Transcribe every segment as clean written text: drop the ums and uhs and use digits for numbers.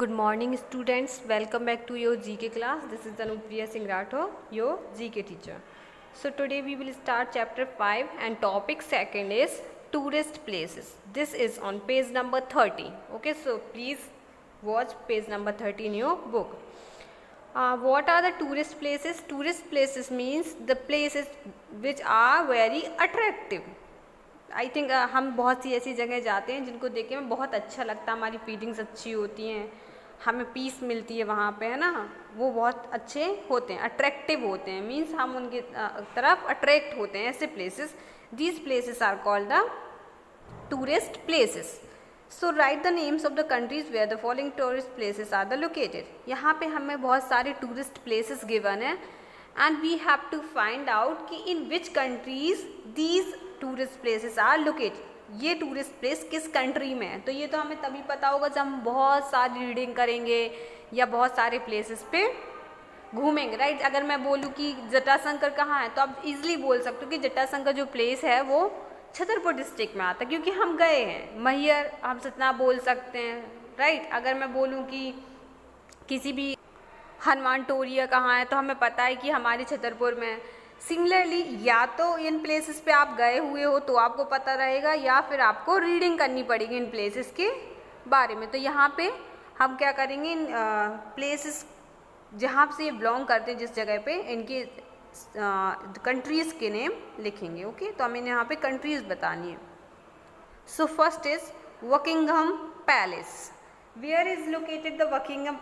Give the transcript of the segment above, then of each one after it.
Good morning students, welcome back to your GK class. This is Anupriya Singh Rathore, your GK teacher. So today we will start chapter 5 and topic second is tourist places. This is on page number 30. Okay, so please watch page number 30 in your book. What are the tourist places? Tourist places means the places which are very attractive. I think हम बहुत सी ऐसी जगह जाते हैं जिनको देख के हमें बहुत अच्छा लगता है, हमारी फीलिंग्स अच्छी होती हैं, हमें पीस मिलती है वहाँ पे, है ना. वो बहुत अच्छे होते हैं, अट्रैक्टिव होते हैं, मीन्स हम उनकी तरफ अट्रैक्ट होते हैं. ऐसे places, these places are called the tourist places. So write the names of the countries where the following tourist places are the located. यहाँ पे हमें बहुत सारे टूरिस्ट प्लेसेस गिवन है and we have to find out कि in which countries these tourist places are located. ये tourist place किस country में है, तो ये तो हमें तभी पता होगा जब हम बहुत सारी रीडिंग करेंगे या बहुत सारे प्लेसेस पे घूमेंगे, राइट. अगर मैं बोलूँ कि जटाशंकर कहाँ है तो आप इजीली बोल सकते हो कि जटाशंकर जो प्लेस है वो छतरपुर डिस्ट्रिक्ट में आता है, क्योंकि हम गए हैं. मैहर हम सतना बोल सकते हैं, राइट. अगर मैं बोलूँ कि किसी भी हनुमान टोरिया कहाँ है तो हमें पता है कि हमारे छतरपुर में. सिमिलरली या तो इन प्लेसेस पे आप गए हुए हो तो आपको पता रहेगा, या फिर आपको रीडिंग करनी पड़ेगी इन प्लेसेस के बारे में. तो यहाँ पे हम क्या करेंगे, इन प्लेसेस जहाँ से ये बिलोंग करते हैं जिस जगह पे, इनके कंट्रीज़ के नेम लिखेंगे. ओके, तो हमें यहाँ पे कंट्रीज़ बतानी है. So first is Buckingham Palace. Where is located the Buckingham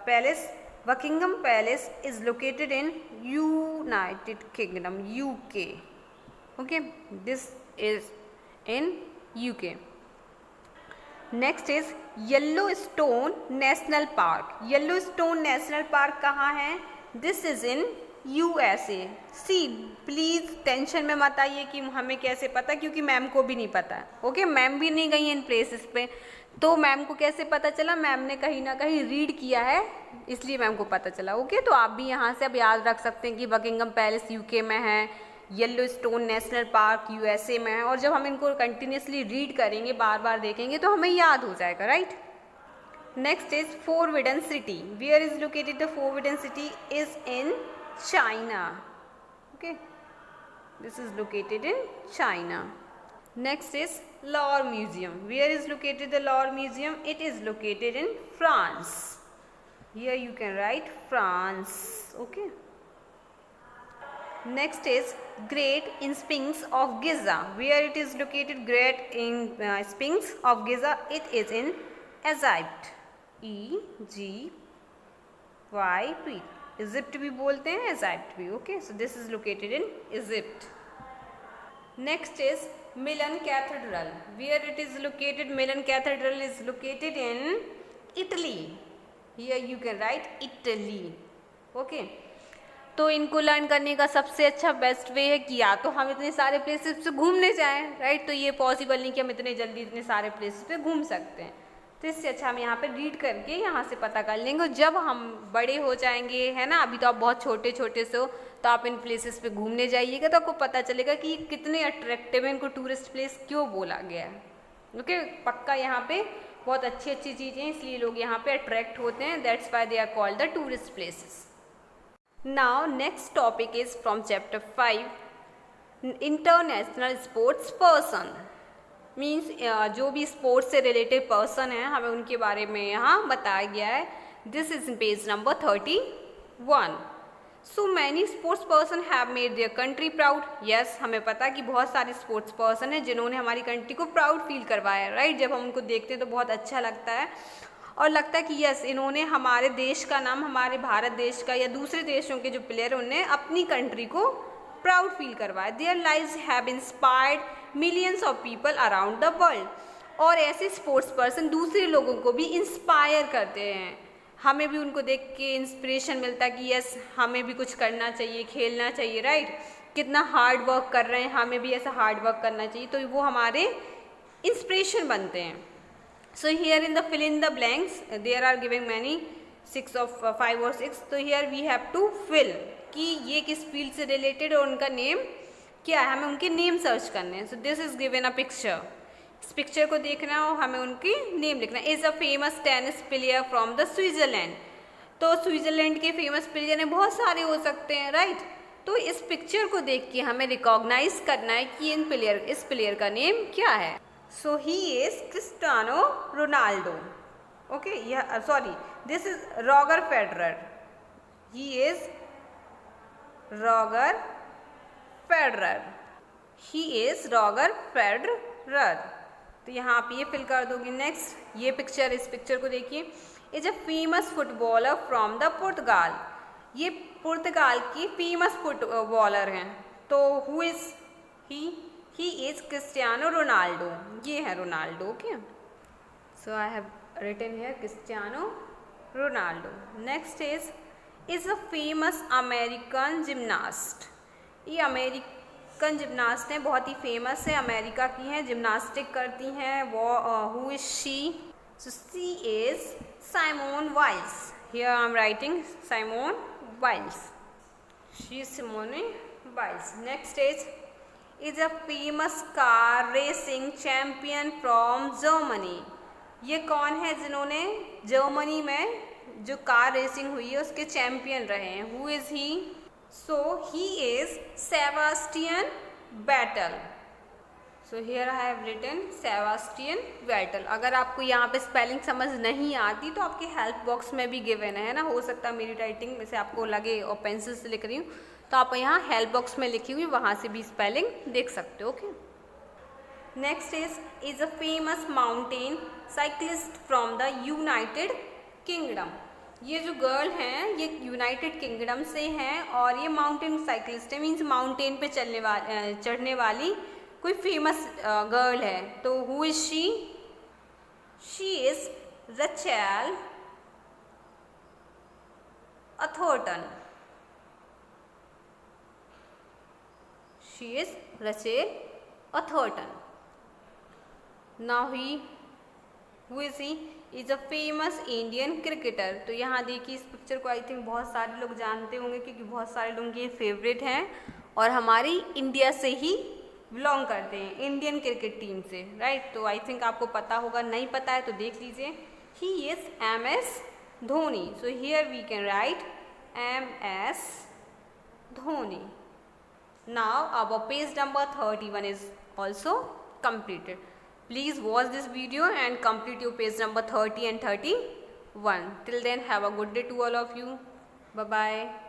Palace? Buckingham Palace is located in United Kingdom, UK. Okay, this is in UK. Next is Yellowstone National Park. Yellowstone National Park कहाँ है? This is in USA. See, please tension में मत आइए कि हमें कैसे पता, क्योंकि मैम को भी नहीं पता. ओके, मैम भी नहीं गई इन प्लेसेस पे, तो मैम को कैसे पता चला? मैम ने कहीं ना कहीं रीड किया है, इसलिए मैम को पता चला. ओके, तो आप भी यहाँ से अब याद रख सकते हैं कि बकिंघम पैलेस यूके में है, येलोस्टोन नेशनल पार्क यूएसए में है. और जब हम इनको कंटिन्यूसली रीड करेंगे, बार बार देखेंगे, तो हमें याद हो जाएगा, right. Next is Forbidden City. Where is located the Forbidden City? Is in China. Okay, this is located in China. Next is Louvre Museum. Where is located the Louvre Museum? It is located in France. Here you can write France. Okay. Next is Great Sphinx of Giza. Where it is located? Great Sphinx of Giza. It is in Egypt. EGYPT. Egypt भी बोलते हैं, Egypt भी. Okay. So this is located in Egypt. Next is Milan Cathedral. Where it is located? Milan Cathedral is located in Italy. Here you can write Italy. Okay. तो इनको learn करने का सबसे अच्छा बेस्ट वे है कि या तो हम इतने सारे प्लेसेस पे घूमने जाएं, राइट. तो ये पॉसिबल नहीं कि हम इतने जल्दी इतने सारे प्लेसेस पे घूम सकते हैं, तो इससे अच्छा हम यहाँ पे रीड करके यहाँ से पता कर लेंगे. और जब हम बड़े हो जाएंगे, है ना, अभी तो आप बहुत छोटे छोटे से हो, तो आप इन प्लेसेस पे घूमने जाइएगा तो आपको पता चलेगा कि कितने अट्रैक्टिव है, इनको टूरिस्ट प्लेस क्यों बोला गया है. ओके, पक्का यहाँ पे बहुत अच्छी अच्छी चीज़ें हैं, इसलिए लोग यहाँ पे अट्रैक्ट होते हैं. That's why they are called the tourist places. Now next topic is from chapter 5, international sports person. Means जो भी स्पोर्ट्स से रिलेटेड पर्सन है, हमें उनके बारे में यहाँ बताया गया है. This is page number 31. So many sports person have made their country proud. Yes, हमें पता है कि बहुत सारे स्पोर्ट्स पर्सन हैं जिन्होंने हमारी कंट्री को प्राउड फील करवाया है, राइट. जब हम उनको देखते हैं तो बहुत अच्छा लगता है और लगता है कि यस, इन्होंने हमारे देश का नाम, हमारे भारत देश का या दूसरे देशों के जो प्लेयर हैं उन्हें अपनी कंट्री को प्राउड फील करवाया. Their lives have inspired millions of people around the world. और ऐसे स्पोर्ट्स पर्सन दूसरे लोगों को भी इंस्पायर करते हैं. हमें भी उनको देख के इंस्पिरेशन मिलता है कि यस, हमें भी कुछ करना चाहिए, खेलना चाहिए, राइट. कितना हार्ड वर्क कर रहे हैं, हमें भी ऐसा हार्ड वर्क करना चाहिए, तो वो हमारे इंस्पिरेशन बनते हैं. So here in the fill in the blanks there are giving many 6 or 5 or 6. तो here we have to fill कि ये किस फील्ड से रिलेटेड और उनका नेम क्या है, हमें उनके नेम सर्च करने हैं. So this is given a picture. इस पिक्चर को देखना और हमें उनकी नेम लिखना। Is a famous tennis player from the Switzerland. तो स्विट्जरलैंड के फेमस प्लेयर हैं, बहुत सारे हो सकते हैं, राइट। तो इस पिक्चर को देख के हमें रिकॉग्नाइज करना है कि इस प्लेयर का नेम क्या है। So he is Cristiano Ronaldo. Okay, sorry, this is Roger Federer. He is Roger Federer. He is Roger Federer. तो यहाँ आप ये फिल कर दोगे। नेक्स्ट ये पिक्चर, इस पिक्चर को देखिए। Is a famous footballer from the Portugal. ये पुर्तगाल की फेमस फुटबॉलर हैं। तो who is he is Cristiano Ronaldo. ये है Ronaldo. Okay, so I have written here Cristiano Ronaldo. Next is a famous American gymnast. ये अमेरिकन जिम्नास्ट हैं, बहुत ही फेमस है, अमेरिका की हैं, जिम्नास्टिक करती हैं वो। Who is she? So she is Simone Biles. Here I am writing Simone Biles. She is Simone Biles. Next is a famous car racing champion from Germany. ये कौन है जिन्होंने जर्मनी में जो कार रेसिंग हुई है उसके चैंपियन रहे हैं? Who is he? So he is Sebastian Vettel. So here I have written Sebastian Vettel. अगर आपको यहाँ पे स्पेलिंग समझ नहीं आती तो आपके हेल्प बॉक्स में भी गिवन है ना, हो सकता है मेरी राइटिंग में से आपको लगे और पेंसिल से लिख रही हूँ, तो आप यहाँ हेल्प बॉक्स में लिखी हुई वहाँ से भी स्पेलिंग देख सकते हो। Okay, next is a famous mountain cyclist from the United kingdom. ये जो गर्ल हैं ये यूनाइटेड किंगडम से हैं और ये माउंटेन साइक्लिस्ट है, मीन्स माउंटेन पे चढ़ने वाली कोई फेमस गर्ल है। तो who is she? She is Rachel Atherton. She is Rachel Atherton. Now who is he? Is a famous Indian cricketer. तो यहाँ देखिए इस पिक्चर को आई थिंक बहुत सारे लोग जानते होंगे क्योंकि बहुत सारे लोगों के फेवरेट हैं और हमारी इंडिया से ही बिलोंग करते हैं, इंडियन क्रिकेट टीम से, राइट। तो आई थिंक आपको पता होगा, नहीं पता है तो देख लीजिए। He is MS Dhoni. So here we can write MS Dhoni. Now our page number 31 is also completed. Please watch this video and complete your page number 30 and 31. Till then, have a good day to all of you. Bye bye.